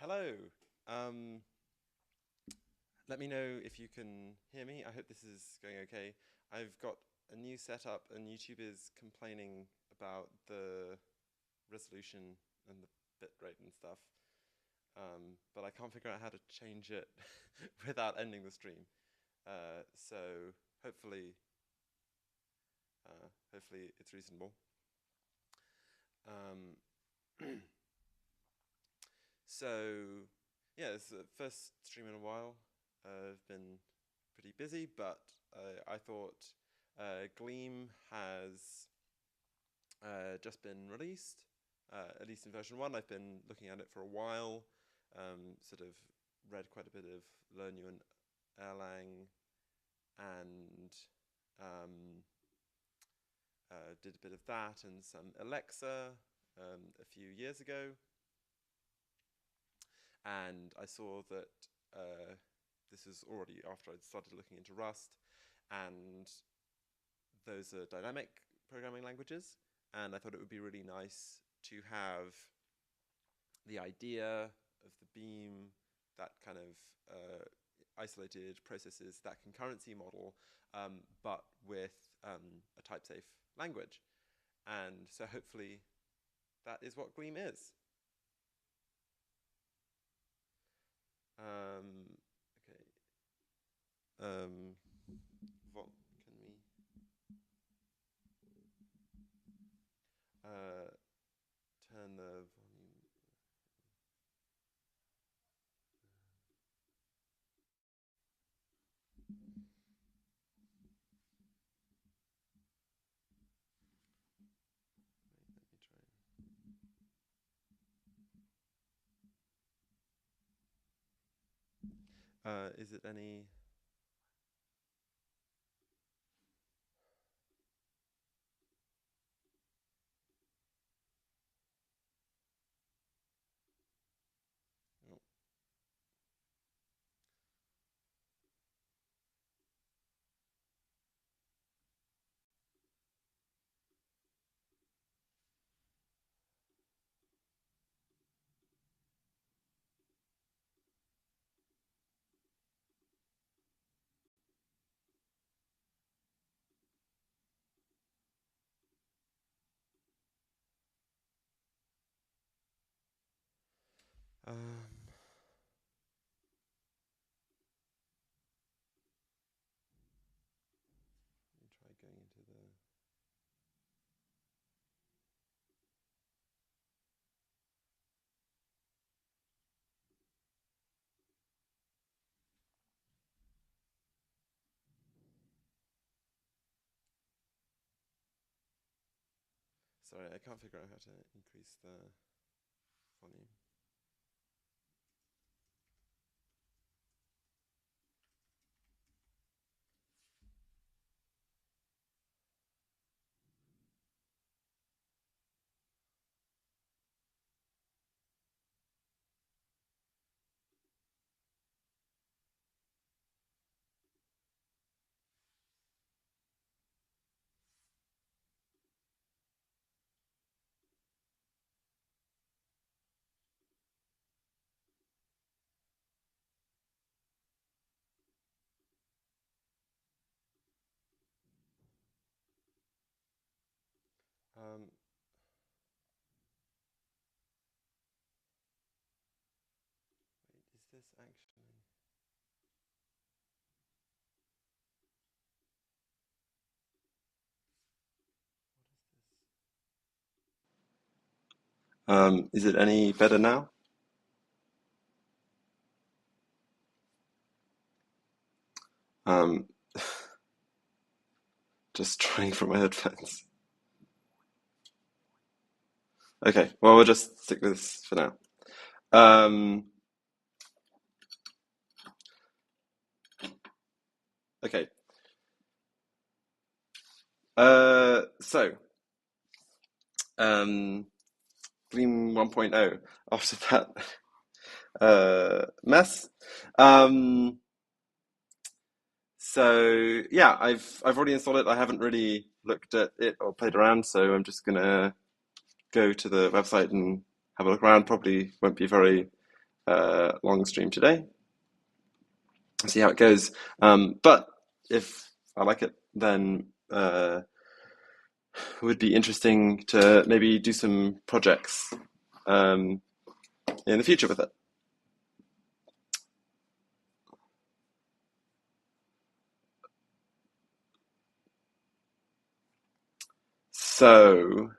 Hello. Um, Let me know if you can hear me. I hope this is going okay. I've got a new setup, and YouTube is complaining about the resolution and the bitrate and stuff. But I can't figure out how to change it without ending the stream. So hopefully, hopefully it's reasonable. Um, so yeah, it's the first stream in a while. I've been pretty busy, but I thought Gleam has just been released, at least in version 1. I've been looking at it for a while, sort of read quite a bit of Learn You and Erlang, and um, did a bit of that and some Alexa a few years ago. And I saw that this is already after I'd started looking into Rust, and those are dynamic programming languages, and I thought it would be really nice to have the idea of the beam, that kind of isolated processes, that concurrency model, but with a type-safe language. And so hopefully that is what Gleam is. Okay. What can we turn the volume? Wait, let me try. Is it any? Oh. Let me try going into the. Sorry, I can't figure out how to increase the volume. Um, Wait, is this actually? Is it any better now? Um, just trying from my headphones. Okay, well, we'll just stick with this for now. Um, okay. So, Gleam 1.0 after that mess. Um, so yeah, I've already installed it. I haven't really looked at it or played around, so I'm just gonna go to the website and have a look around. Probably won't be very long stream today. See how it goes. But if I like it, then it would be interesting to maybe do some projects in the future with it. So,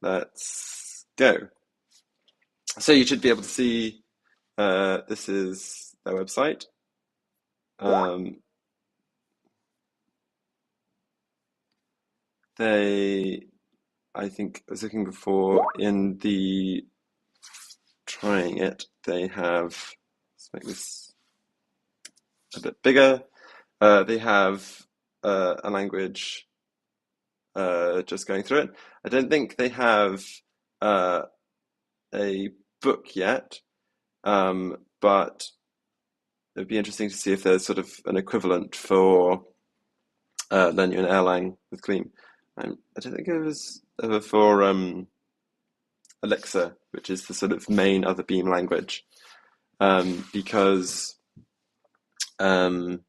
let's go. So you should be able to see this is their website. I think I was looking before in the trying it, they have, let's make this a bit bigger. They have a language just going through it. I don't think they have a book yet, but it'd be interesting to see if there's sort of an equivalent for Learn You in Erlang with Gleam. I don't think it was ever for Elixir, which is the sort of main other Beam language, because Erlang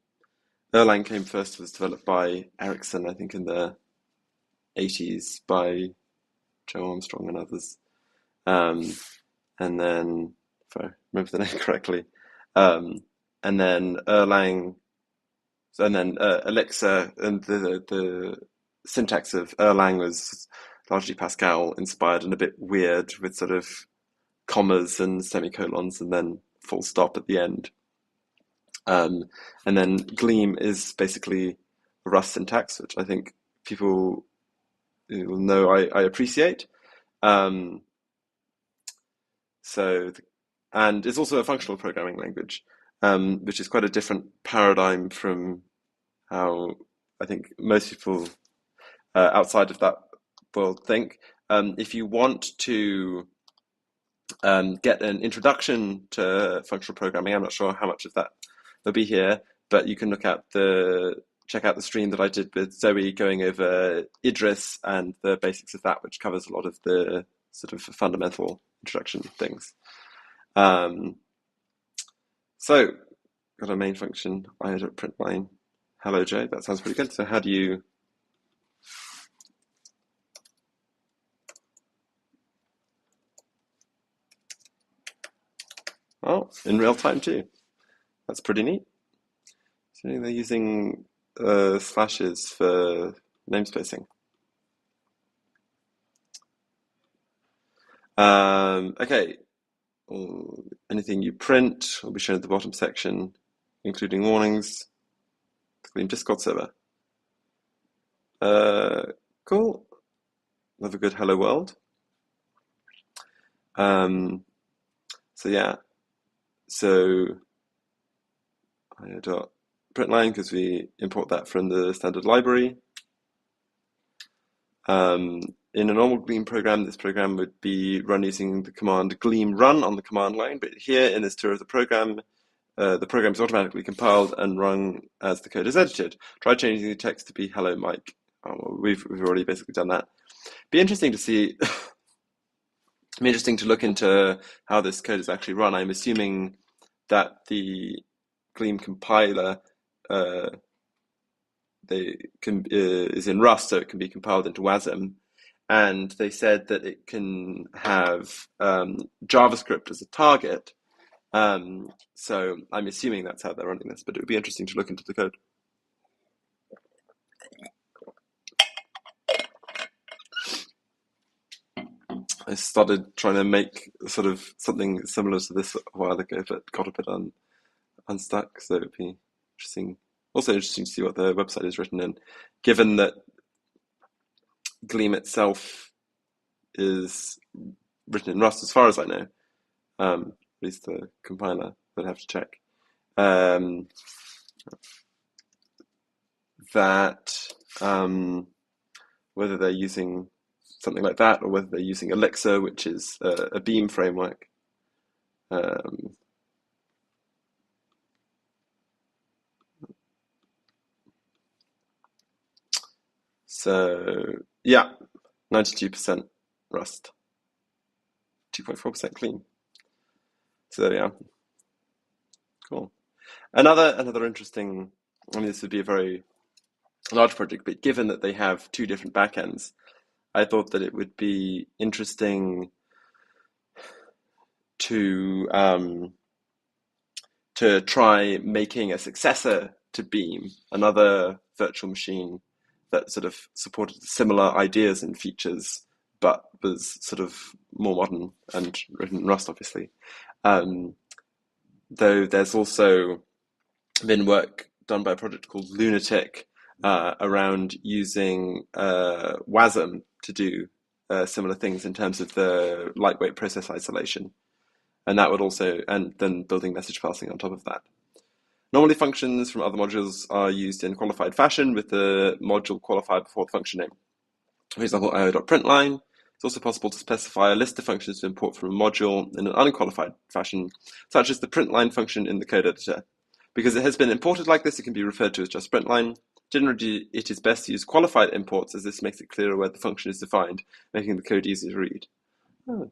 came first, was developed by Ericsson, I think in the 80s by Joe Armstrong and others. And then, if I remember the name correctly, and then Erlang, and then Elixir, and the syntax of Erlang was largely Pascal inspired and a bit weird with sort of commas and semicolons and then full stop at the end. And then Gleam is basically a Rust syntax, which I think people will know I appreciate. And it's also a functional programming language, which is quite a different paradigm from how I think most people outside of that world think. If you want to get an introduction to functional programming, I'm not sure how much of that will be here, but you can check out the stream that I did with Zoe going over Idris and the basics of that, which covers a lot of the sort of fundamental introduction things. So, got a main function, I had a print line. Hello, Joe. That sounds pretty good. So how do you... Oh, in real time too. That's pretty neat. So they're using slashes for namespacing. Okay. Anything you print will be shown at the bottom section, including warnings. Gleam Discord server. Cool. Love a good hello world. So yeah. So I dot print line because we import that from the standard library. In a normal Gleam program, this program would be run using the command Gleam run on the command line, but here in this tour of the program is automatically compiled and run as the code is edited. Try changing the text to be hello Mike. Oh, well, we've already basically done that. Be interesting to see. Be interesting to look into how this code is actually run. I'm assuming that the Gleam compiler is in Rust, so it can be compiled into WASM. And they said that it can have JavaScript as a target. So I'm assuming that's how they're running this, but it would be interesting to look into the code. I started trying to make sort of something similar to this a while ago, but got a bit unstuck. So it'd be interesting. Also interesting to see what the website is written in, given that Gleam itself is written in Rust, as far as I know. At least the compiler, I'd have to check. Whether they're using something like that or whether they're using Elixir, which is a Beam framework. So yeah, 92%. Rust. 2.4% Gleam. So there we are. Cool. Another interesting, I mean, this would be a very large project, but given that they have two different backends, I thought that it would be interesting to try making a successor to Beam, another virtual machine that sort of supported similar ideas and features, but was sort of more modern and written in Rust, obviously. Though there's also been work done by a project called Lunatic around using WASM to do similar things in terms of the lightweight process isolation. And that would also, and then building message passing on top of that. Normally functions from other modules are used in qualified fashion with the module qualified before the function name. For example, io.println. It's also possible to specify a list of functions to import from a module in an unqualified fashion, such as the println function in the code editor. Because it has been imported like this, it can be referred to as just println. Generally, it is best to use qualified imports, as this makes it clearer where the function is defined, making the code easier to read. Oh,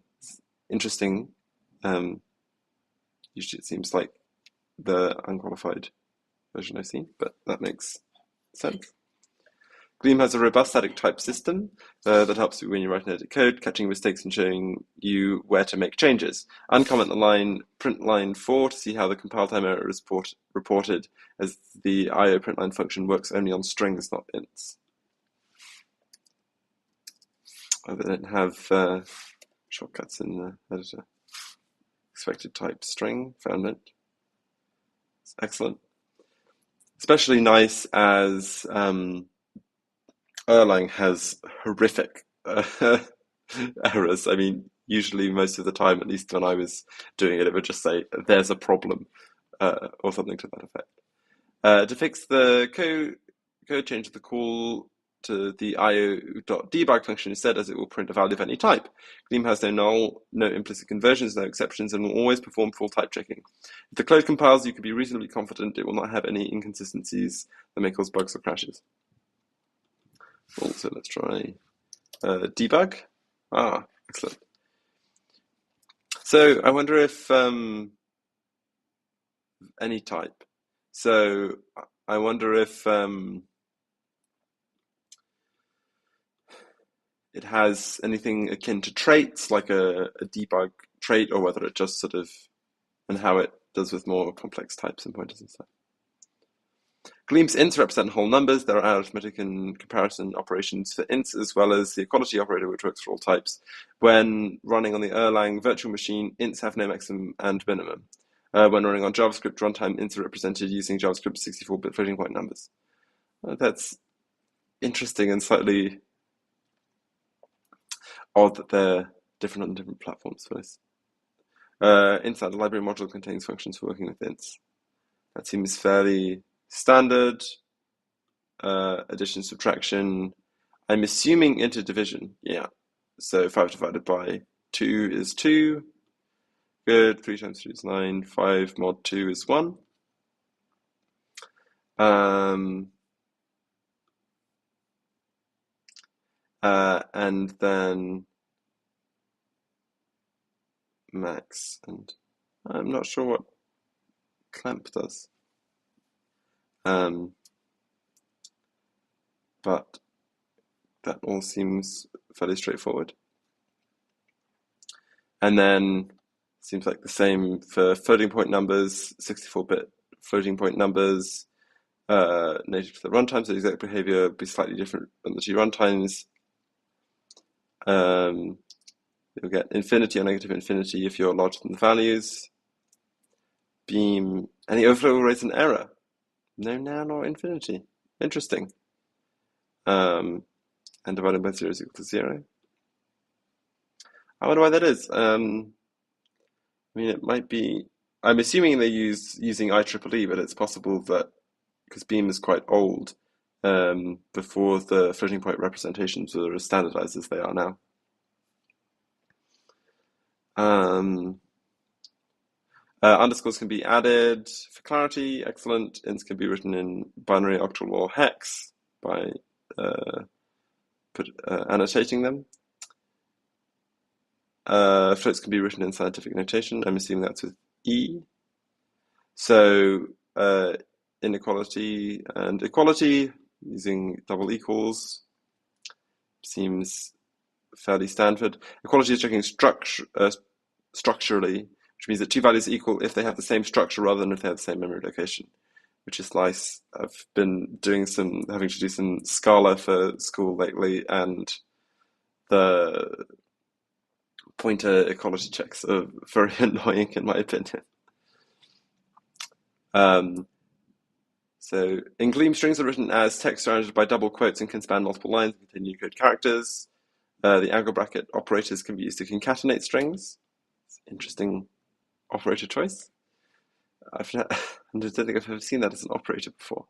interesting. Usually it seems like the unqualified version I've seen, but that makes sense. Gleam has a robust static type system that helps you when you write and edit code, catching mistakes and showing you where to make changes. Uncomment the line println 4 to see how the compile time error is reported, as the io println function works only on strings, not ints. They don't have shortcuts in the editor. Expected type string, found it. It's excellent. Especially nice as Erlang has horrific errors. I mean, usually most of the time, at least when I was doing it, it would just say, there's a problem, or something to that effect. To fix the code, change the call to the io.debug function instead, as it will print a value of any type. Gleam has no null, no implicit conversions, no exceptions, and will always perform full type checking. If the code compiles, you can be reasonably confident it will not have any inconsistencies that may cause bugs or crashes. Cool, so let's try debug. Excellent. So I wonder if any type. So I wonder if it has anything akin to traits, like a debug trait, or whether it just sort of, and how it does with more complex types and pointers and stuff. Gleam's ints represent whole numbers. There are arithmetic and comparison operations for ints, as well as the equality operator, which works for all types. When running on the Erlang virtual machine, ints have no maximum and minimum. When running on JavaScript runtime, ints are represented using JavaScript 64-bit floating point numbers. That's interesting and slightly odd that they're different on different platforms for this. Inside the library module contains functions for working with ints. That seems fairly standard. Addition, subtraction. I'm assuming interdivision. Yeah. So 5 divided by 2 is 2. Good. 3 times 3 is 9. 5 mod 2 is 1. And then max. And I'm not sure what clamp does. But that all seems fairly straightforward. And then seems like the same for floating point numbers, 64-bit floating point numbers, native to the runtime, so the exact behavior would be slightly different than the two runtimes. You'll get infinity or negative infinity if you're larger than the values. Beam, any overflow will raise an error. No now nor infinity. Interesting. And divided by 0 is equal to 0. I wonder why that is. I mean, it might be. I'm assuming they're using IEEE, but it's possible that because Beam is quite old, before the floating point representations were as standardized as they are now. Underscores can be added for clarity. Excellent. Ints can be written in binary, octal, or hex by annotating them. floats can be written in scientific notation. I'm assuming that's with E. So inequality and equality using double equals seems fairly standard. Equality is checking structurally, which means that two values are equal if they have the same structure rather than if they have the same memory location, which is nice. I've been having to do some Scala for school lately, and the pointer equality checks are very annoying in my opinion. So in Gleam, strings are written as text surrounded by double quotes and can span multiple lines and contain Unicode characters. The angle bracket operators can be used to concatenate strings. Interesting operator choice. I don't think I've ever seen that as an operator before.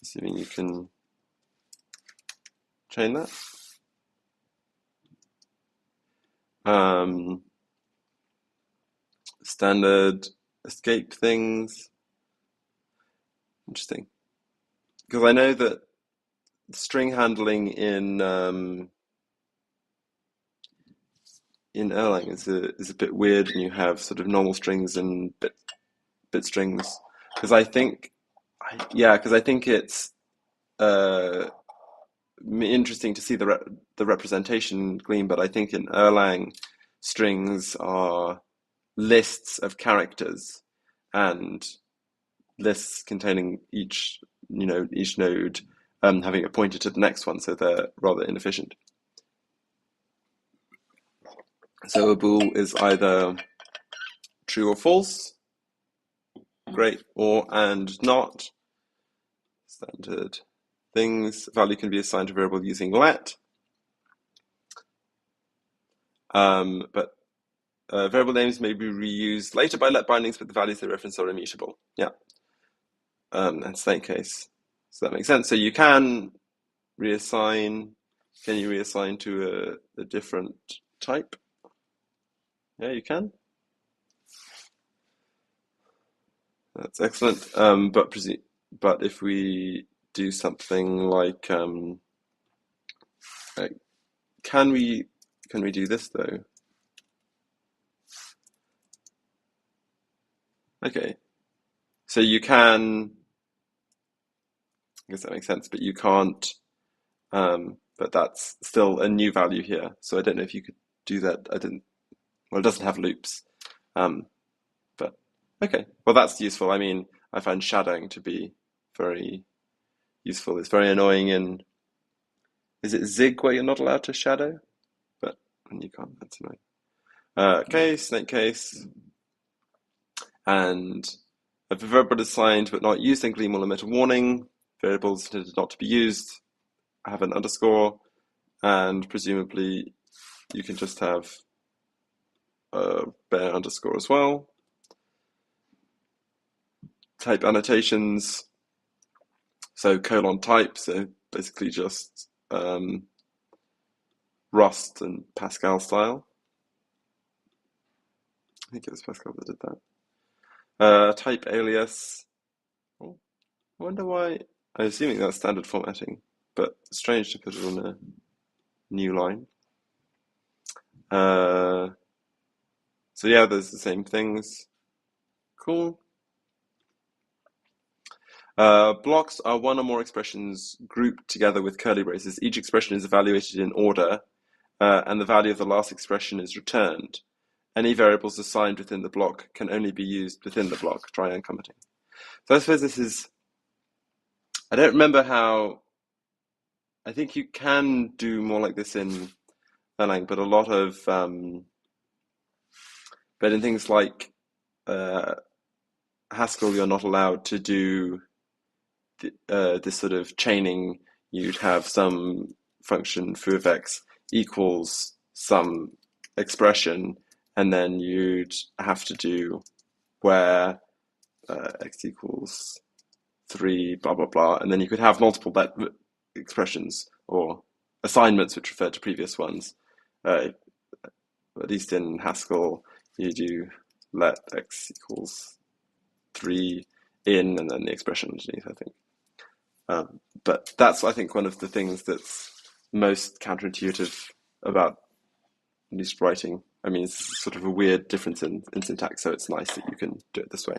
Assuming you can chain that. Standard escape things. Interesting. Because I know that string handling in Erlang is a bit weird when you have sort of normal strings and bit strings. Because I think it's interesting to see the representation in Gleam, but I think in Erlang strings are lists of characters and lists containing each node having it pointed to the next one, so they're rather inefficient. So a bool is either true or false, great, or and not. Standard things. Value can be assigned to a variable using let. But variable names may be reused later by let bindings, but the values they reference are immutable. Yeah. And snake case. So that makes sense. So you can reassign. Can you reassign to a different type? Yeah, you can. That's excellent. But if we do something like, can we do this though? Okay. So you can. I guess that makes sense, but you can't. But that's still a new value here. So I don't know if you could do that. Well, it doesn't have loops. But okay. Well, that's useful. I mean, I find shadowing to be very useful. It's very annoying is it Zig where you're not allowed to shadow? But when you can't, that's annoying. Case, snake case. And if a variable is signed but not used, then Gleam will emit a warning. Variables intended not to be used have an underscore, and presumably you can just have a bare underscore as well. Type annotations, so colon type, so basically just Rust and Pascal style. I think it was Pascal that did that. Type alias. Oh, I wonder why. I'm assuming that's standard formatting, but strange to put it on a new line. So yeah, there's the same things. Cool. Blocks are one or more expressions grouped together with curly braces. Each expression is evaluated in order, and the value of the last expression is returned. Any variables assigned within the block can only be used within the block. Try uncommenting. So I suppose this is. I don't remember how. I think you can do more like this in Erlang, but a lot of. But in things like Haskell, you're not allowed to do this sort of chaining. You'd have some function foo of x equals some expression, and then you'd have to do where x equals 3, blah, blah, blah. And then you could have multiple expressions or assignments which refer to previous ones. At least in Haskell, you do let x equals 3 in, and then the expression underneath, I think. But that's, I think, one of the things that's most counterintuitive about at least writing. I mean, it's sort of a weird difference in syntax, so it's nice that you can do it this way.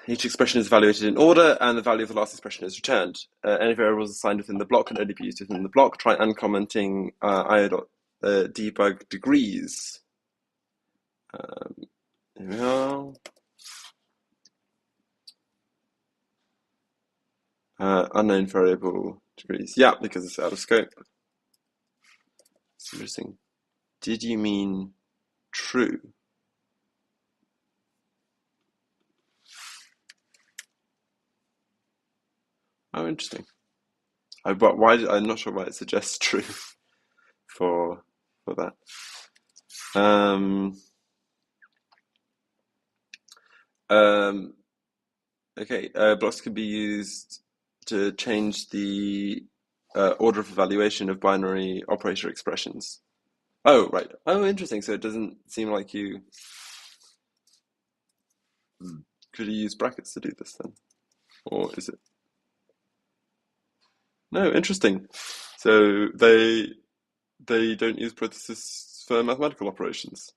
Each expression is evaluated in order, and the value of the last expression is returned. Any variables assigned within the block can only be used within the block. Try uncommenting io.debug degrees. Here we are. Unknown variable degrees. Yeah, because it's out of scope. It's interesting. Did you mean true? Oh, interesting. But why? I'm not sure why it suggests true for that. Okay. Blocks can be used to change the order of evaluation of binary operator expressions. Oh, right. Oh, interesting. So it doesn't seem like you could you use brackets to do this then, or is it? No, interesting. So they don't use parentheses for mathematical operations.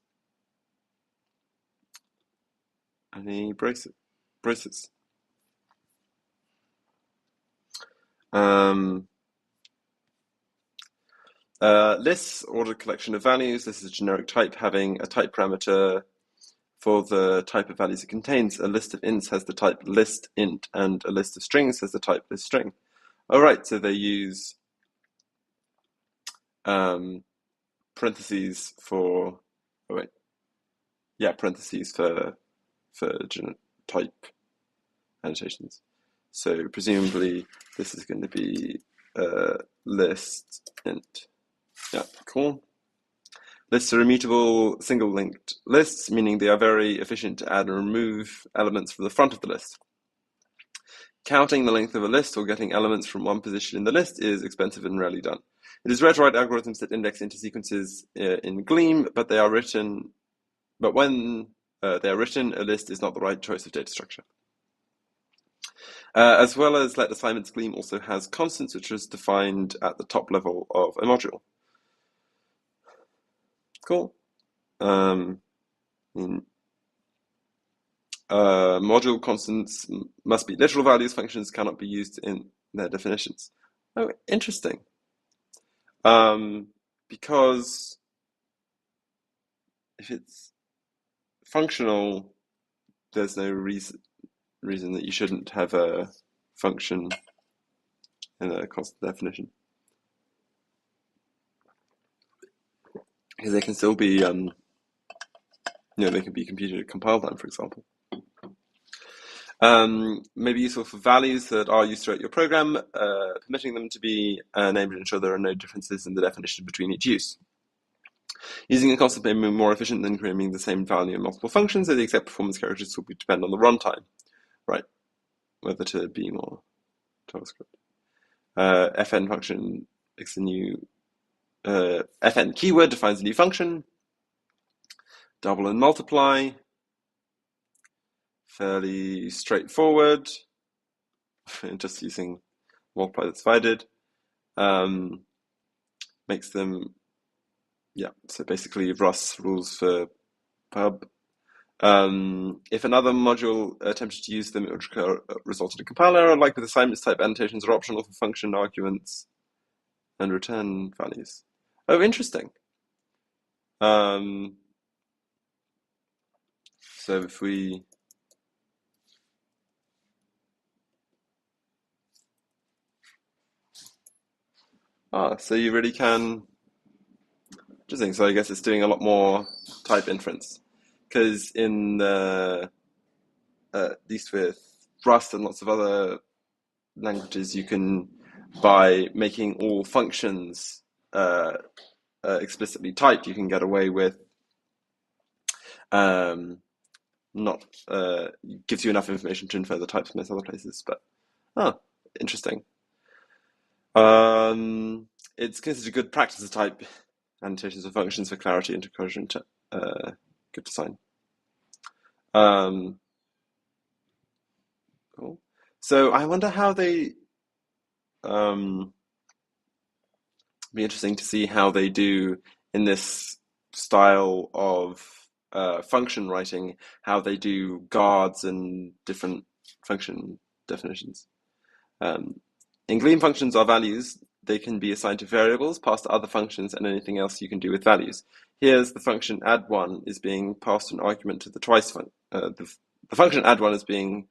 Any braces. Lists, ordered collection of values. This is a generic type having a type parameter for the type of values it contains. A list of ints has the type list int, and a list of strings has the type list string. All right, so they use parentheses for. Oh wait, yeah, parentheses for type annotations. So presumably this is going to be list int. Yeah, cool. Lists are immutable single-linked lists, meaning they are very efficient to add and remove elements from the front of the list. Counting the length of a list or getting elements from one position in the list is expensive and rarely done. It is rare to write algorithms that index into sequences in Gleam, but they are written. But when they are written, a list is not the right choice of data structure. As well as let assignments, Gleam also has constants, which is defined at the top level of a module. Cool. Module constants must be literal values. Functions cannot be used in their definitions. Oh, interesting. Because if it's functional, there's no reason that you shouldn't have a function in a constant definition. Because they can still be, they can be computed at compile time, for example. Maybe useful for values that are used throughout your program, permitting them to be named to ensure there are no differences in the definition between each use. Using a constant may be more efficient than creating the same value in multiple functions, so the exact performance characteristics will depend on the runtime, right? Whether to Beam or JavaScript. Fn function makes a new fn keyword defines a new function. Double and multiply. Fairly straightforward. Just using multiply that's divided. Makes them, yeah, so basically Rust rules for pub. If another module attempted to use them, it would result in a compile error. Like with assignments, type annotations are optional for function arguments and return values. Oh, interesting. So if we so you really can. Interesting. So I guess it's doing a lot more type inference, because in the at least with Rust and lots of other languages, you can, by making all functions explicitly typed, you can get away with not gives you enough information to infer the types in most other places. But interesting. It's considered good practice to type annotations of functions for clarity and recursion. Good design. Cool. So I wonder how they be interesting to see how they do in this style of function writing, how they do guards and different function definitions. Um, in Gleam, functions are values. They can be assigned to variables, passed to other functions, and anything else you can do with values. Here's the function add1 is being passed an argument to the twice function. The function add1 is being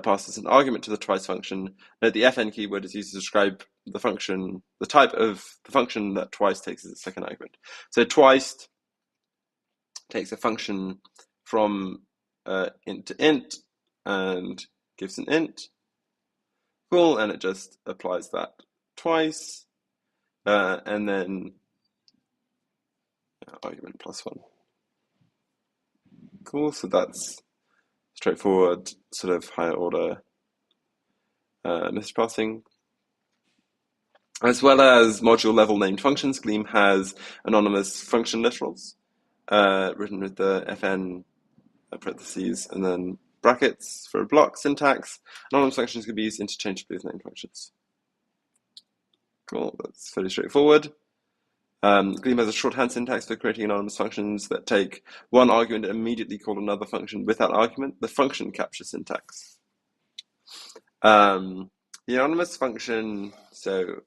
passed as an argument to the twice function. Note the fn keyword is used to describe the function, the type of the function that twice takes as its second argument. So twice takes a function from int to int and gives an int. Cool, and it just applies that twice, and then argument +1. Cool, so that's straightforward, sort of higher order message passing. As well as module level named functions, Gleam has anonymous function literals written with the fn parentheses and then brackets for block syntax. Anonymous functions can be used interchangeably with named functions. Cool, that's fairly straightforward. Gleam has a shorthand syntax for creating anonymous functions that take one argument and immediately call another function with that argument. The function capture syntax. The anonymous function, so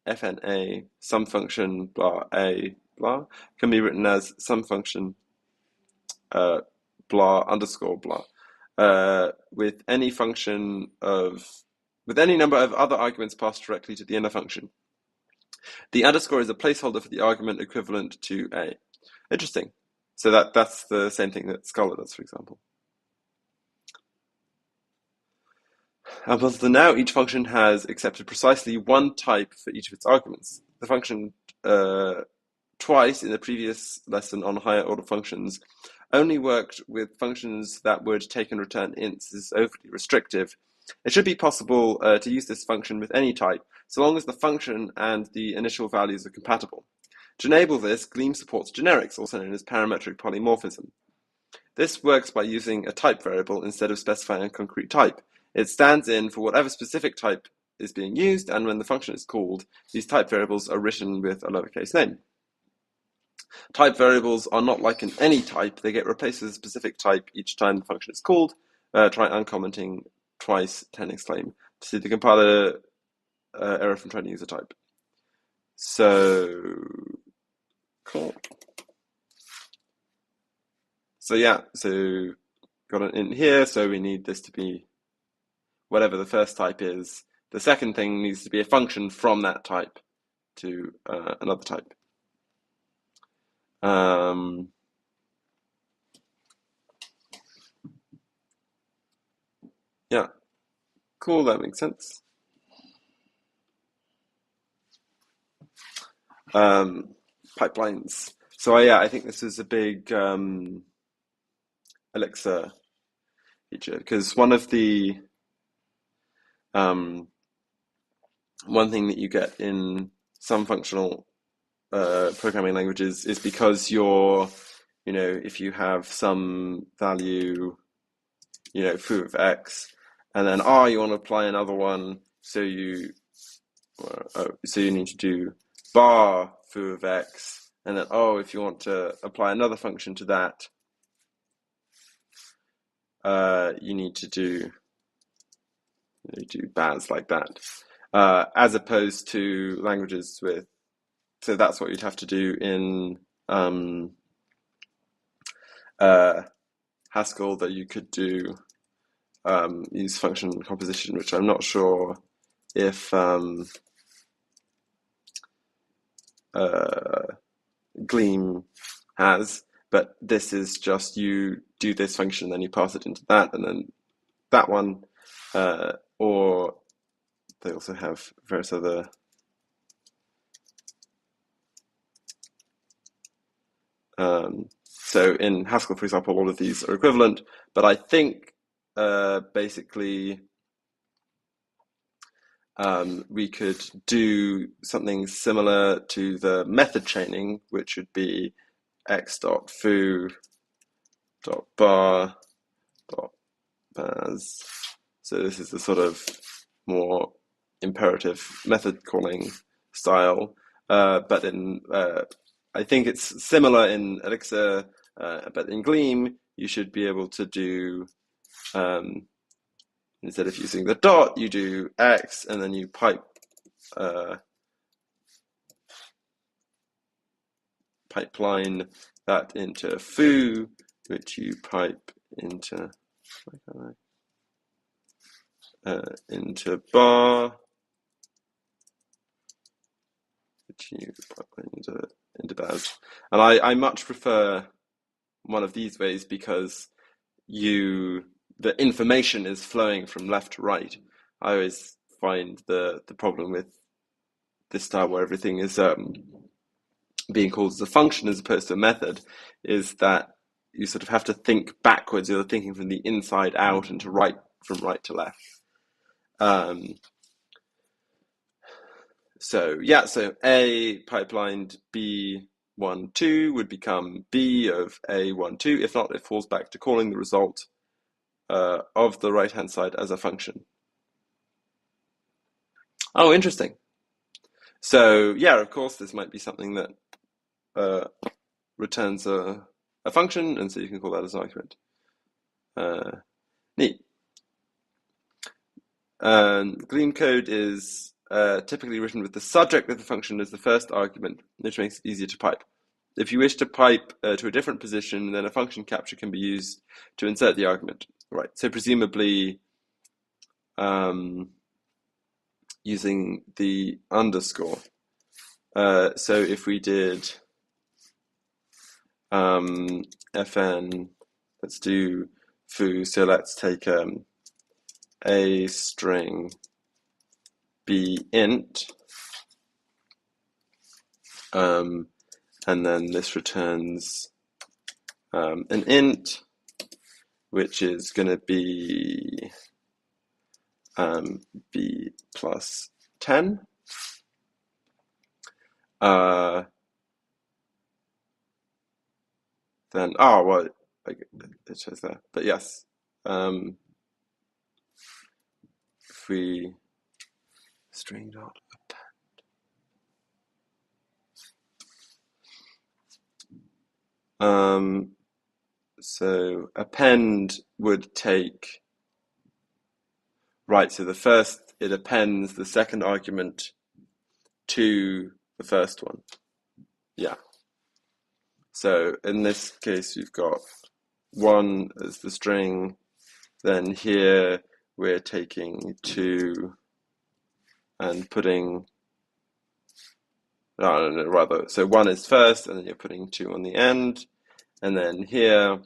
fna, some function blah a blah, can be written as some function blah underscore blah with any number of other arguments passed directly to the inner function. The underscore is a placeholder for the argument equivalent to a. Interesting. So that's the same thing that Scala does, for example. Up until now, each function has accepted precisely one type for each of its arguments. The function twice in the previous lesson on higher order functions only worked with functions that would take and return ints. This is overly restrictive. It should be possible to use this function with any type, so long as the function and the initial values are compatible. To enable this, Gleam supports generics, also known as parametric polymorphism. This works by using a type variable instead of specifying a concrete type. It stands in for whatever specific type is being used, and when the function is called, these type variables are written with a lowercase name. Type variables are not like an any type. They get replaced with a specific type each time the function is called. Try uncommenting twice 10 exclaim to see the compiler error from trying to use a type. So, cool. So yeah, so got an int here, so we need this to be whatever the first type is. The second thing needs to be a function from that type to another type. Yeah, cool, that makes sense. Pipelines. So yeah, I think this is a big Elixir feature, because one thing that you get in some functional programming languages is because if you have some value, foo of x, and then you want to apply another one, so you need to do bar foo of x, and then if you want to apply another function to that, you need to do baz like that, as opposed to languages with. So that's what you'd have to do in Haskell, that you could do use function composition, which I'm not sure if Gleam has, but this is just you do this function, then you pass it into that, and then that one, or they also have various other so in Haskell, for example, all of these are equivalent, but I think basically we could do something similar to the method chaining, which would be x.foo.bar.baz So this is the sort of more imperative method calling style, but in I think it's similar in Elixir, but in Gleam you should be able to do instead of using the dot, you do X and then you pipeline that into foo, which you pipe into bar, which you pipeline into baz. And I much prefer one of these ways because the information is flowing from left to right. I always find the problem with this style where everything is being called as a function as opposed to a method is that you sort of have to think backwards. You're thinking from the inside out and from right to left. So A pipelined B12 would become B of A12. If not, it falls back to calling the result of the right-hand side as a function. Oh, interesting. So yeah, of course, this might be something that returns a function, and so you can call that as an argument. Neat. Gleam code is typically written with the subject of the function as the first argument, which makes it easier to pipe. If you wish to pipe to a different position, then a function capture can be used to insert the argument. Right, so presumably using the underscore. So if we did fn, let's do foo, so let's take a string b int, and then this returns an int, which is going to be b plus 10. Then, well, it shows there. But yes, if we string dot append. So append would take, right, so the first, it appends the second argument to the first one. Yeah. So in this case, you've got 1 as the string, then here we're taking 2 and putting, no, rather, so 1 is first, and then you're putting 2 on the end, and then here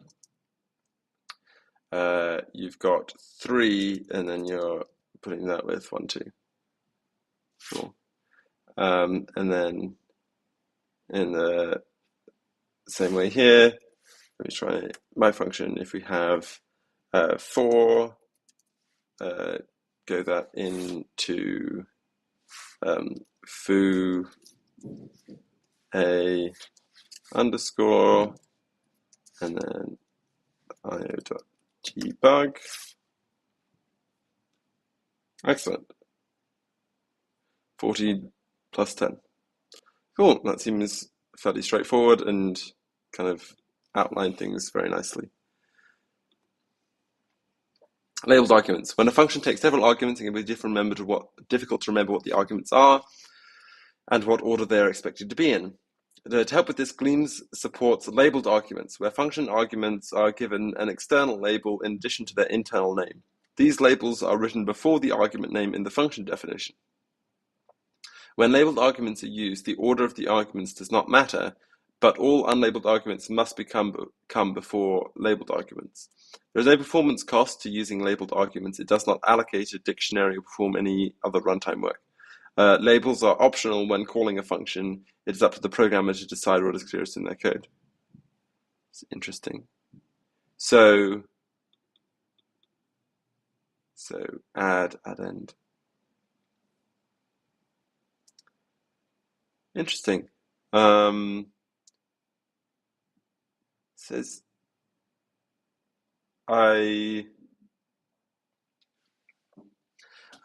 you've got 3, and then you're putting that with 1, 2. Cool. And then in the same way here, let me try my function. If we have 4, go that into foo a underscore, and then io.debug. Excellent. 14 plus 10. Cool, that seems fairly straightforward and kind of outline things very nicely. Labeled arguments. When a function takes several arguments, it can be difficult to remember what the arguments are and what order they are expected to be in. To help with this, Gleam supports labeled arguments, where function arguments are given an external label in addition to their internal name. These labels are written before the argument name in the function definition. When labeled arguments are used, the order of the arguments does not matter, but all unlabeled arguments must come before labeled arguments. There is no performance cost to using labeled arguments. It does not allocate a dictionary or perform any other runtime work. Labels are optional when calling a function. It is up to the programmer to decide what is clearest in their code. It's interesting. So add end. Interesting. Says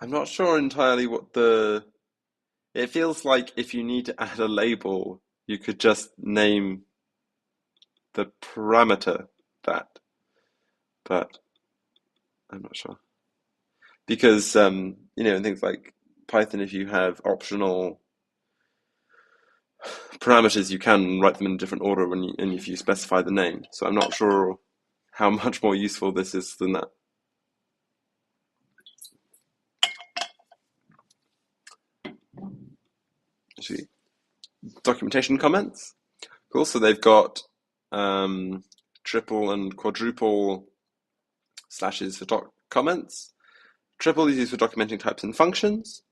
I'm not sure entirely what it feels like if you need to add a label, you could just name the parameter that, but I'm not sure. Because, in things like Python, if you have optional parameters, you can write them in a different order and if you specify the name. So I'm not sure how much more useful this is than that. Actually, documentation comments. Cool. So they've got triple and quadruple slashes for doc comments. Triple is used for documenting types and functions.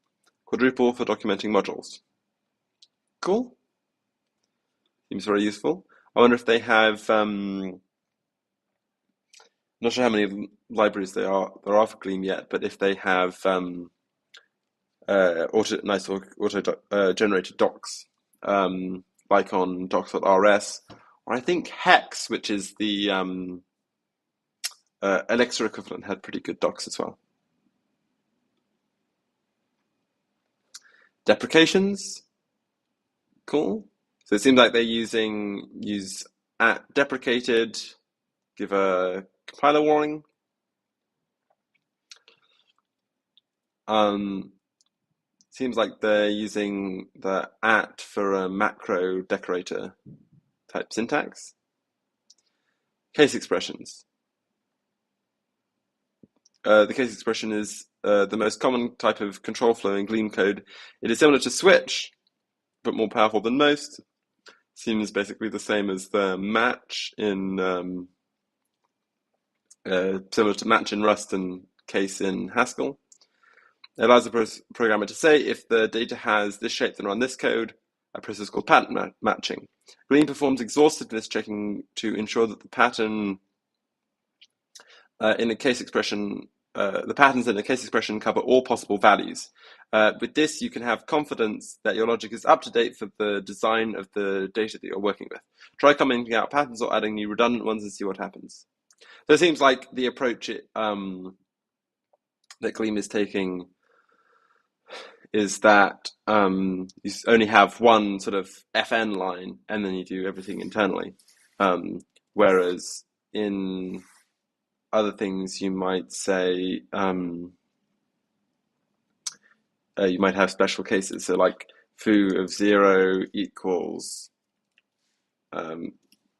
Quadruple for documenting modules. Cool. Seems very useful. I wonder if they have. Not sure how many libraries there are for Gleam yet, but if they have auto generated docs, like on docs.rs, or I think Hex, which is the Elixir equivalent, had pretty good docs as well. Deprecations, cool. So it seems like they use at deprecated, give a compiler warning. Seems like they're using the at for a macro decorator type syntax. Case expressions. The case expression is the most common type of control flow in Gleam code. It is similar to switch, but more powerful than most. Seems basically the same as the match in similar to match in Rust and case in Haskell. It allows the programmer to say if the data has this shape, then run this code, a process called pattern matching. Gleam performs exhaustiveness checking to ensure that the pattern in a case expression, the patterns in a case expression cover all possible values. With this, you can have confidence that your logic is up to date for the design of the data that you're working with. Try commenting out patterns or adding new redundant ones and see what happens. So it seems like the approach that Gleam is taking is that you only have one sort of FN line and then you do everything internally. Whereas in other things, you might say you might have special cases. So like foo of 0 equals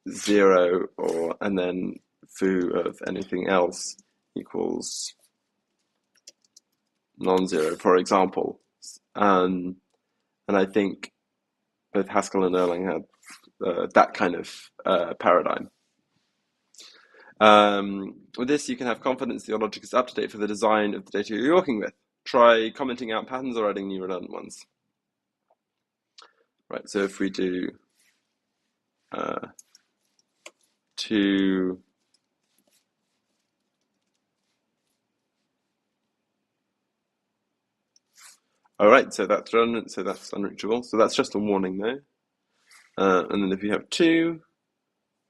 0, and then foo of anything else equals non-zero, for example. And I think both Haskell and Erlang had that kind of paradigm. With this, you can have confidence that your logic is up to date for the design of the data you're working with. Try commenting out patterns or adding new redundant ones. Right, so if we do two all right, so that's redundant, so that's unreachable. So that's just a warning though. And then if you have 2,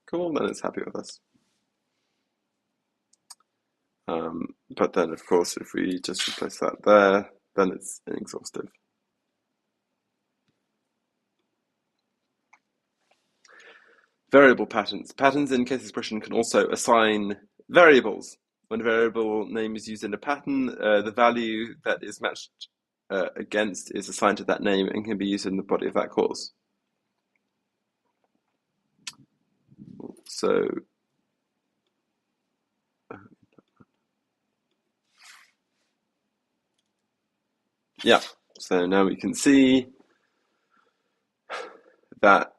cool, then it's happy with us. But then, of course, if we just replace that there, then it's inexhaustive. Variable patterns. Patterns in case expression can also assign variables. When a variable name is used in a pattern, the value that is matched against is assigned to that name and can be used in the body of that course. So yeah, so now we can see that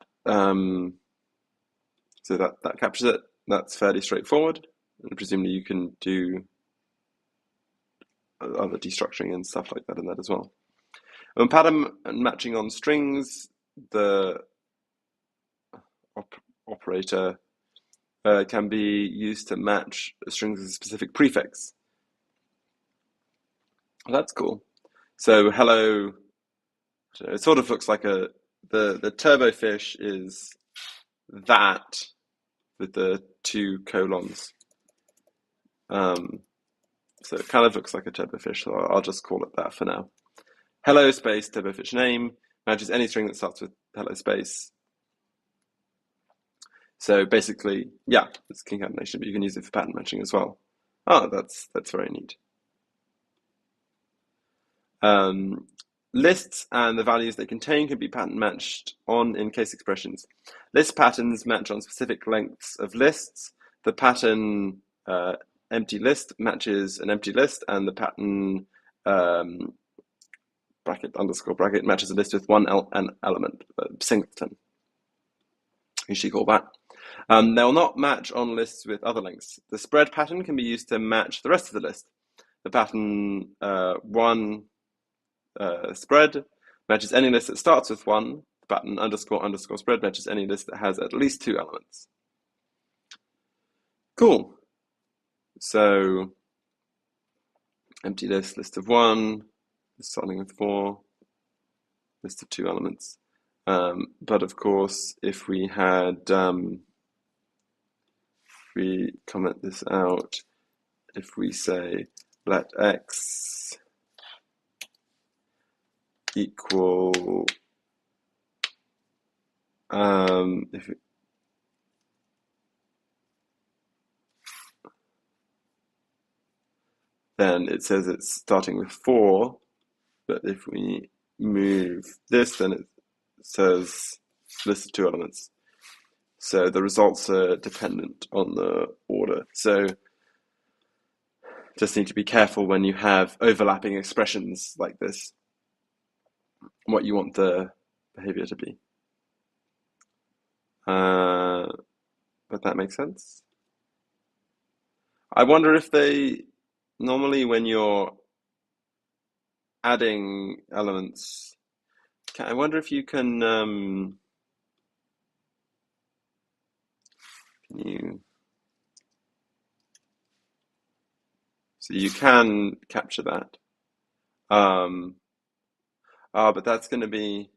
so that captures it. That's fairly straightforward, and presumably you can do other destructuring and stuff like that in that as well. When pattern matching on strings, the operator can be used to match strings with a specific prefix. That's cool. So hello, it sort of looks like the turbofish is that with the 2 colons. So it kind of looks like a turbofish, so I'll just call it that for now. Hello space turbofish name matches any string that starts with hello space. So basically, yeah, it's concatenation, but you can use it for pattern matching as well. Oh, that's very neat. Lists and the values they contain can be pattern matched on in case expressions. List patterns match on specific lengths of lists. The pattern empty list matches an empty list, and the pattern bracket underscore bracket matches a list with an element, singleton. You should call that. They'll not match on lists with other lengths. The spread pattern can be used to match the rest of the list. The pattern spread matches any list that starts with 1. The pattern underscore underscore spread matches any list that has at least 2 elements. Cool. So empty list of 1, starting with 4, list of 2 elements. But of course, if we had, if we comment this out, if we say let x equal, then it says it's starting with 4, but if we move this, then it says list of 2 elements. So the results are dependent on the order. So just need to be careful when you have overlapping expressions like this, what you want the behavior to be. But that makes sense. I wonder if they, normally when you're adding elements, I wonder if you can, so you can capture that. But that's going to be,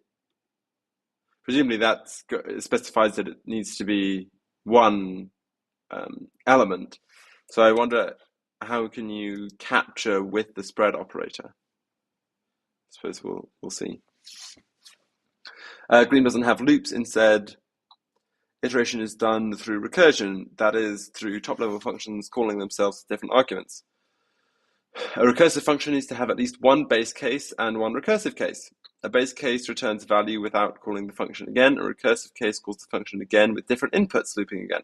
presumably that specifies that it needs to be 1 element. So I wonder, how can you capture with the spread operator? I suppose we'll see. Gleam doesn't have loops. Instead, iteration is done through recursion, that is, through top-level functions calling themselves different arguments. A recursive function needs to have at least 1 base case and 1 recursive case. A base case returns value without calling the function again. A recursive case calls the function again with different inputs looping again.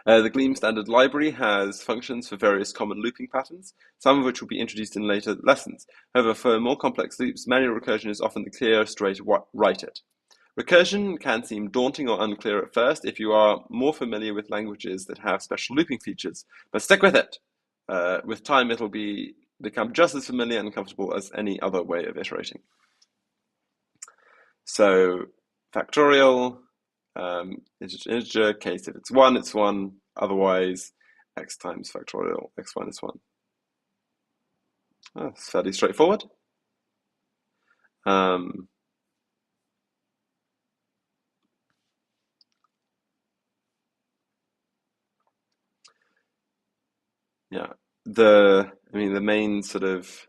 The Gleam standard library has functions for various common looping patterns, some of which will be introduced in later lessons. However, for more complex loops, manual recursion is often the clearest way to write it. Recursion can seem daunting or unclear at first if you are more familiar with languages that have special looping features, but stick with it. With time, it'll become just as familiar and comfortable as any other way of iterating. So, factorial, integer case, if it's 1, it's 1. Otherwise, x times factorial, x1 is 1. That's fairly straightforward. Yeah, the main sort of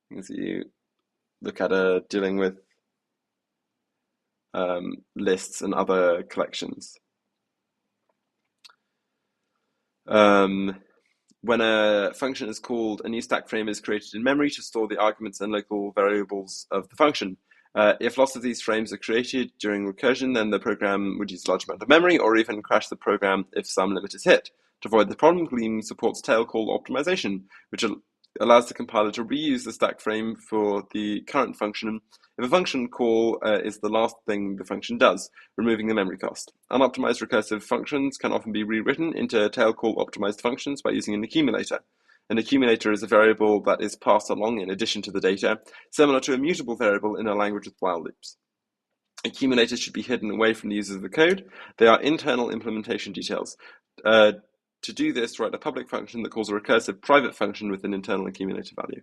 things that you look at are dealing with lists and other collections. When a function is called, a new stack frame is created in memory to store the arguments and local variables of the function. If lots of these frames are created during recursion, then the program would use a large amount of memory or even crash the program if some limit is hit. To avoid the problem, Gleam supports tail call optimization, which allows the compiler to reuse the stack frame for the current function if a function call is the last thing the function does, removing the memory cost. Unoptimized recursive functions can often be rewritten into tail call optimized functions by using an accumulator. An accumulator is a variable that is passed along in addition to the data, similar to a mutable variable in a language with while loops. Accumulators should be hidden away from the users of the code. They are internal implementation details. To do this, write a public function that calls a recursive private function with an internal accumulator value.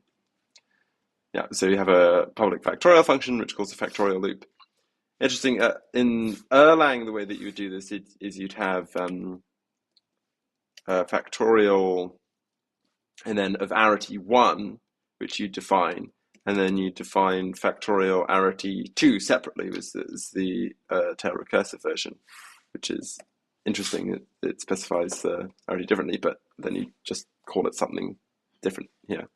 Yeah, so you have a public factorial function which calls a factorial loop. Interesting, in Erlang, the way that you would do this is you'd have factorial and then of arity 1, which you define, and then you define factorial arity 2 separately, which is the tail recursive version, which is interesting. It specifies arity differently, but then you just call it something different here.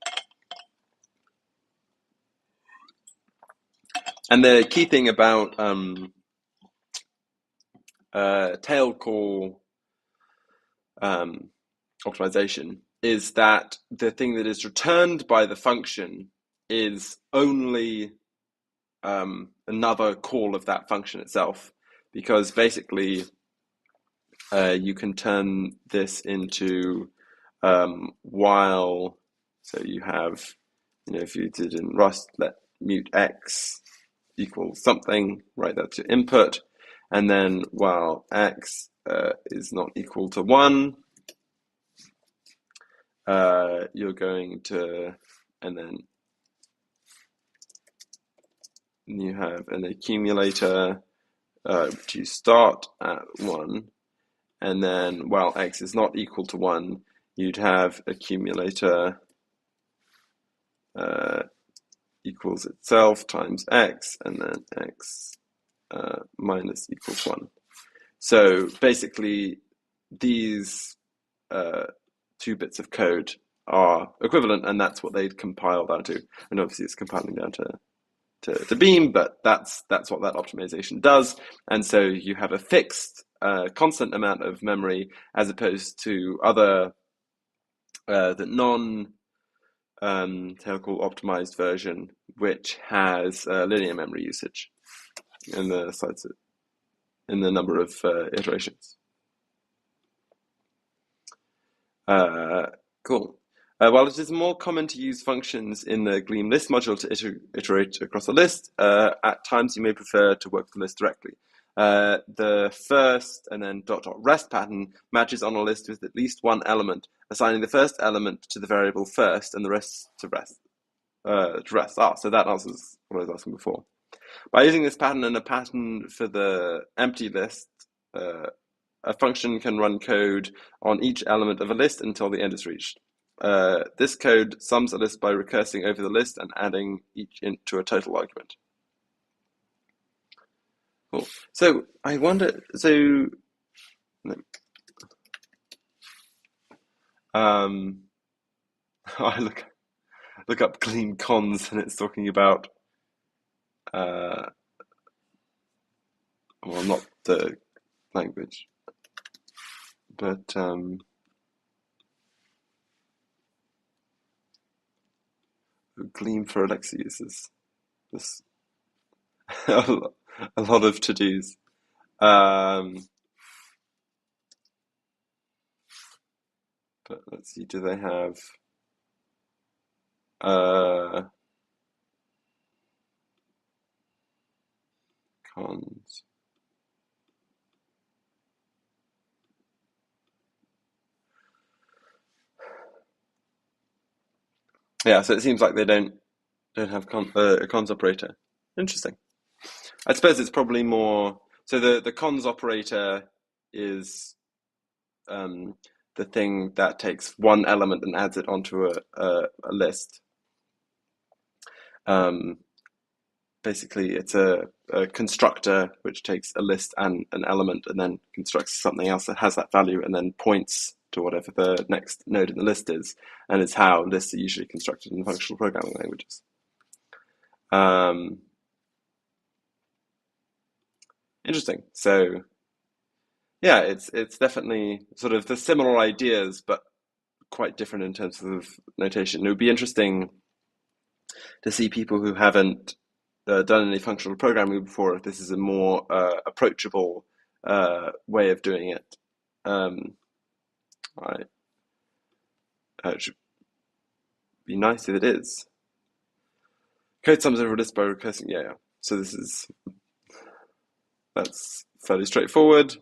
And the key thing about tail call optimization is that the thing that is returned by the function is only another call of that function itself, because basically you can turn this into while, so you have, if you did in Rust, let mute x equals something, write that to input, and then while x is not equal to 1, you're going to, and then you have an accumulator to start at 1, and then while x is not equal to 1, you'd have accumulator equals itself times x, and then x minus equals 1. So basically, these 2 bits of code are equivalent, and that's what they'd compile down to. And obviously, it's compiling down to Beam, but that's what that optimization does. And so you have a fixed, constant amount of memory, as opposed to other the non tail call optimized version, which has linear memory usage in the size in the number of iterations. Cool. While it is more common to use functions in the Gleam list module to iterate across a list, at times you may prefer to work the list directly. The first and then ... rest pattern matches on a list with at least one element, assigning the first element to the variable first and the rest to rest. So that answers what I was asking before. By using this pattern and a pattern for the empty list, a function can run code on each element of a list until the end is reached. This code sums a list by recursing over the list and adding each into a total argument. Cool. So I wonder, I look up Gleam cons, and it's talking about well, not the language, but Gleam for Alexa uses this a lot of to-dos. But let's see, do they have cons? Yeah, so it seems like they don't have a cons operator. Interesting. I suppose it's probably more, so the cons operator is the thing that takes one element and adds it onto a list. Basically, it's a constructor which takes a list and an element and then constructs something else that has that value and then points to whatever the next node in the list is. And it's how lists are usually constructed in functional programming languages. Interesting. So yeah, it's definitely sort of the similar ideas, but quite different in terms of notation. It would be interesting to see people who haven't done any functional programming before if this is a more approachable way of doing it. It should be nice if it is. Code sums over a list by recursing. Yeah. So that's fairly straightforward.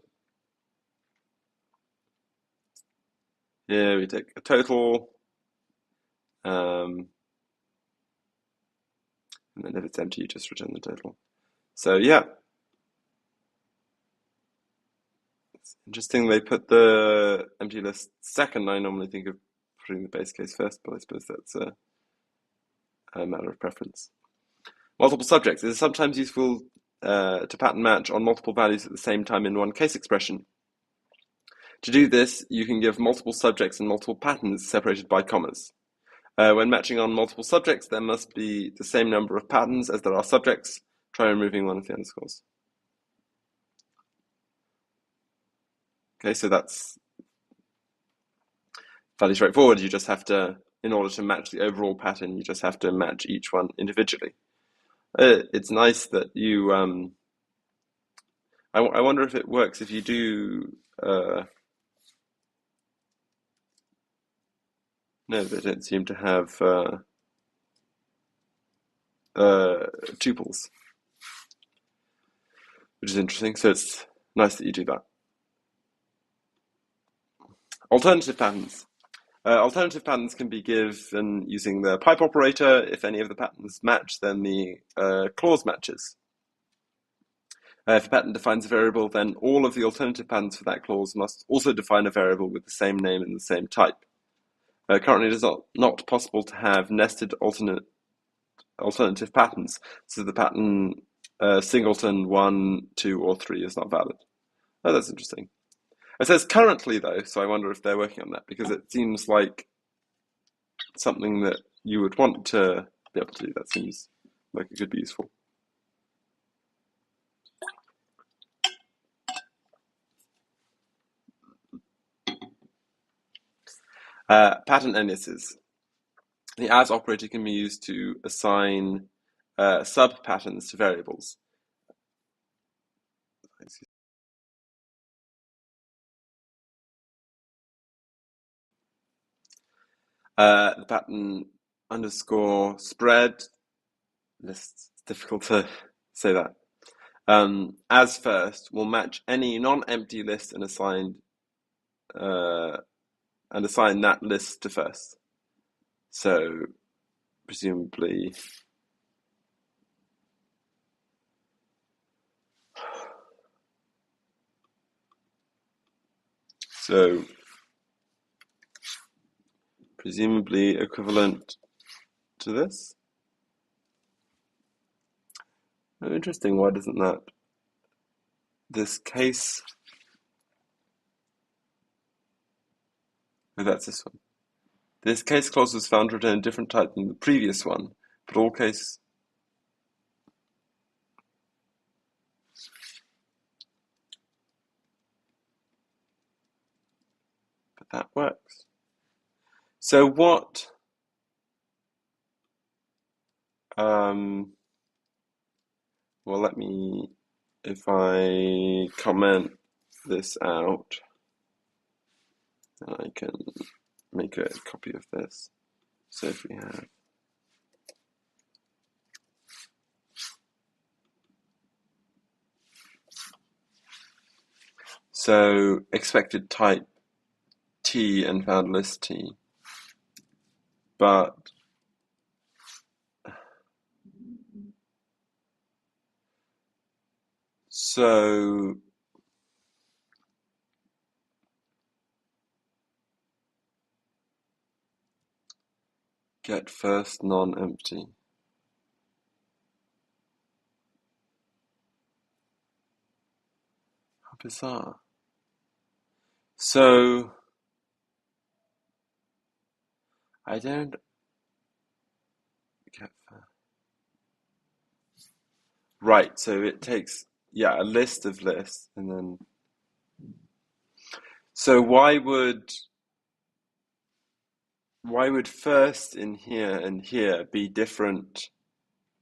Here we take a total, and then if it's empty, you just return the total. So yeah, it's interesting they put the empty list second. I normally think of putting the base case first, but I suppose that's a matter of preference. Multiple subjects. It is sometimes useful to pattern match on multiple values at the same time in one case expression. To do this, you can give multiple subjects and multiple patterns separated by commas. When matching on multiple subjects, there must be the same number of patterns as there are subjects. Try removing one of the underscores. Okay, so that's fairly straightforward. You just have to, in order to match the overall pattern, you just have to match each one individually. It's nice that you, I wonder if it works if you do, no, they don't seem to have tuples, which is interesting. So it's nice that you do that. Alternative patterns. Alternative patterns can be given using the pipe operator. If any of the patterns match, then the clause matches. If a pattern defines a variable, then all of the alternative patterns for that clause must also define a variable with the same name and the same type. Currently, it is not possible to have nested alternative patterns, so the pattern singleton 1, 2, or 3 is not valid. Oh, that's interesting. It says currently, though, so I wonder if they're working on that, because it seems like something that you would want to be able to do. That seems like it could be useful. Pattern aliases. The as operator can be used to assign sub-patterns to variables. The pattern underscore spread list, it's difficult to say that. As first will match any non-empty list and assign that list to first. So presumably equivalent to this. Oh, interesting. Why doesn't that? This case. Oh, that's this one. This case clause was found to return a different type than the previous one, but all case. But that works. So what? Well, let me, if I comment this out, then I can make a copy of this. So if we have so expected type T and found list T, but so get first non-empty. How bizarre. So I don't get that. Right, so it takes, yeah, a list of lists, and then so why would first in here and here be different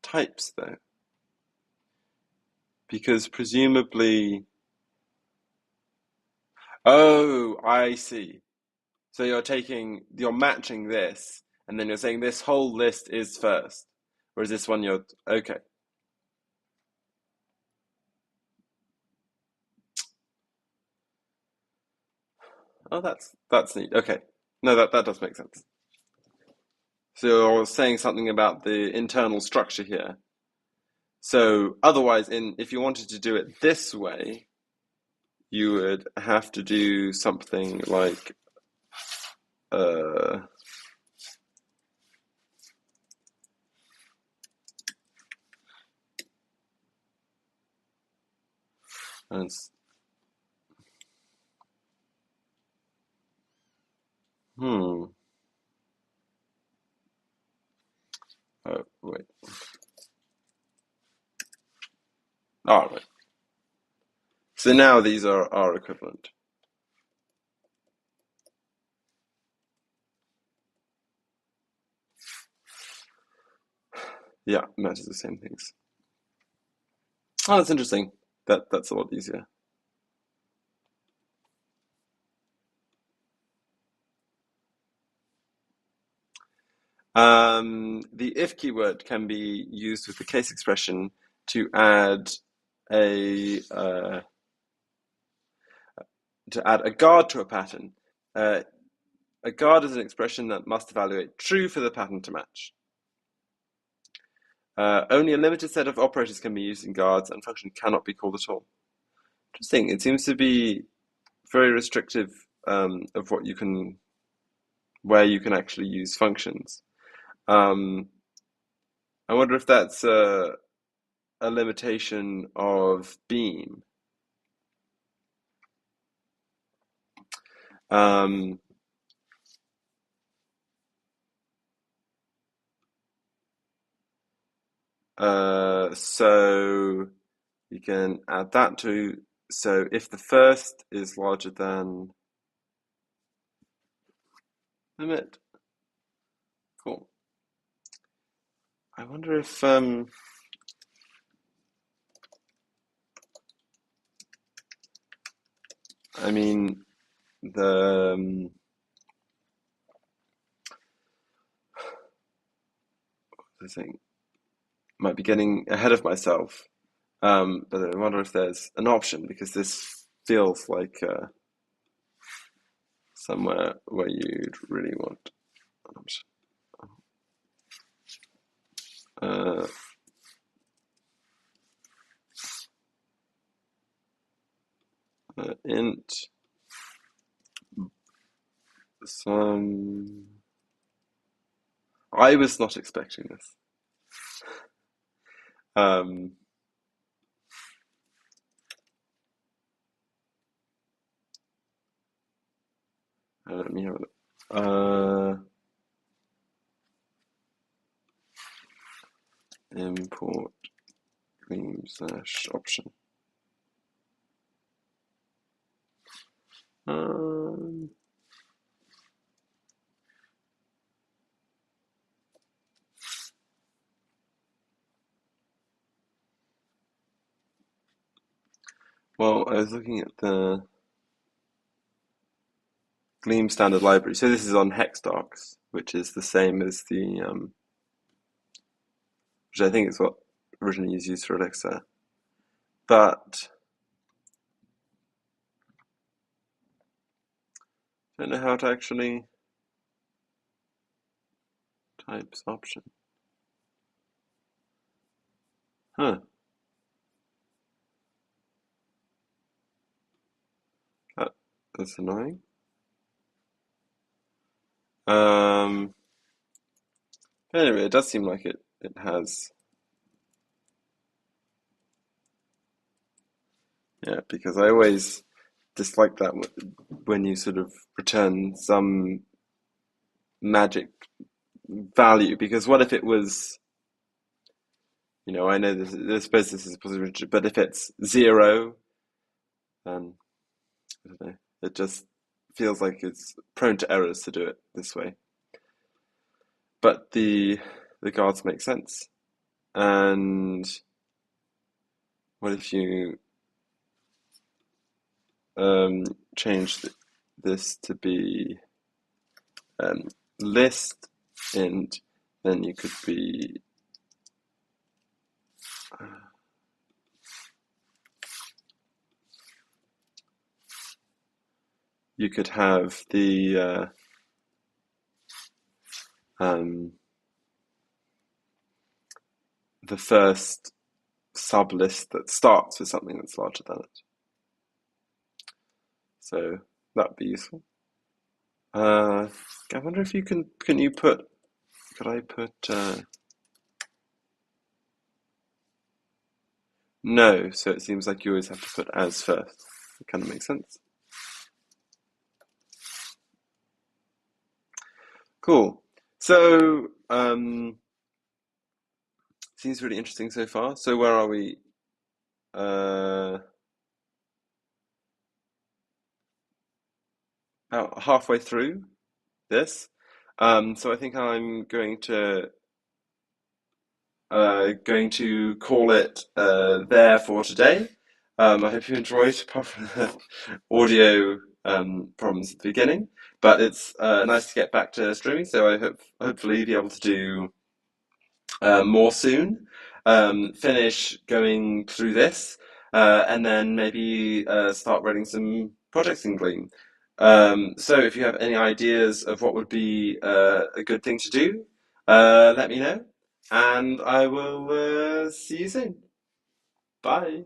types though? Because presumably, oh, I see. So you're matching this, and then you're saying this whole list is first, whereas this one okay. Oh, that's neat. Okay, no, that does make sense. So you're saying something about the internal structure here. So otherwise, if you wanted to do it this way, you would have to do something like And it's, hmm. Oh, wait. Oh, right. So now these are equivalent. Yeah, matches the same things. Oh, that's interesting. That's a lot easier. The if keyword can be used with the case expression to add a guard to a pattern. Uh, a guard is an expression that must evaluate true for the pattern to match. Only a limited set of operators can be used in guards, and function cannot be called at all. Interesting. It seems to be very restrictive of where you can actually use functions. Um, I wonder if that's a limitation of Beam. Um, so you can add that to, so if the first is larger than limit, cool. I wonder if, I mean, the thing might be getting ahead of myself, but I wonder if there's an option because this feels like somewhere where you'd really want an option. Uh, int some. I was not expecting this. Um, let me have a look. Import Gleam / option. Um, well, I was looking at the Gleam standard library. So this is on hexdocs, which is the same as the which I think is what originally is used for Elixir. But I don't know how to actually types option. Huh. That's annoying. Um, anyway, it does seem like it has. Yeah, because I always dislike that when you sort of return some magic value. Because what if it was, I know this, I suppose this is a positive, but if it's zero, then I don't know. It just feels like it's prone to errors to do it this way. But the guards make sense. And what if you um, change this to be um, list, and then you could have um, the first sub list that starts with something that's larger than it. So that would be useful. I wonder if you can you put could I put No, so it seems like you always have to put as first. It kind of makes sense. Cool. So, seems really interesting so far. So where are we? Uh, about halfway through this. So I think I'm going to call it there for today. I hope you enjoyed, apart from the audio problems at the beginning. But it's nice to get back to streaming, so I hope hopefully be able to do more soon. Finish going through this, and then maybe start writing some projects in Gleam. So if you have any ideas of what would be a good thing to do, let me know, and I will see you soon. Bye.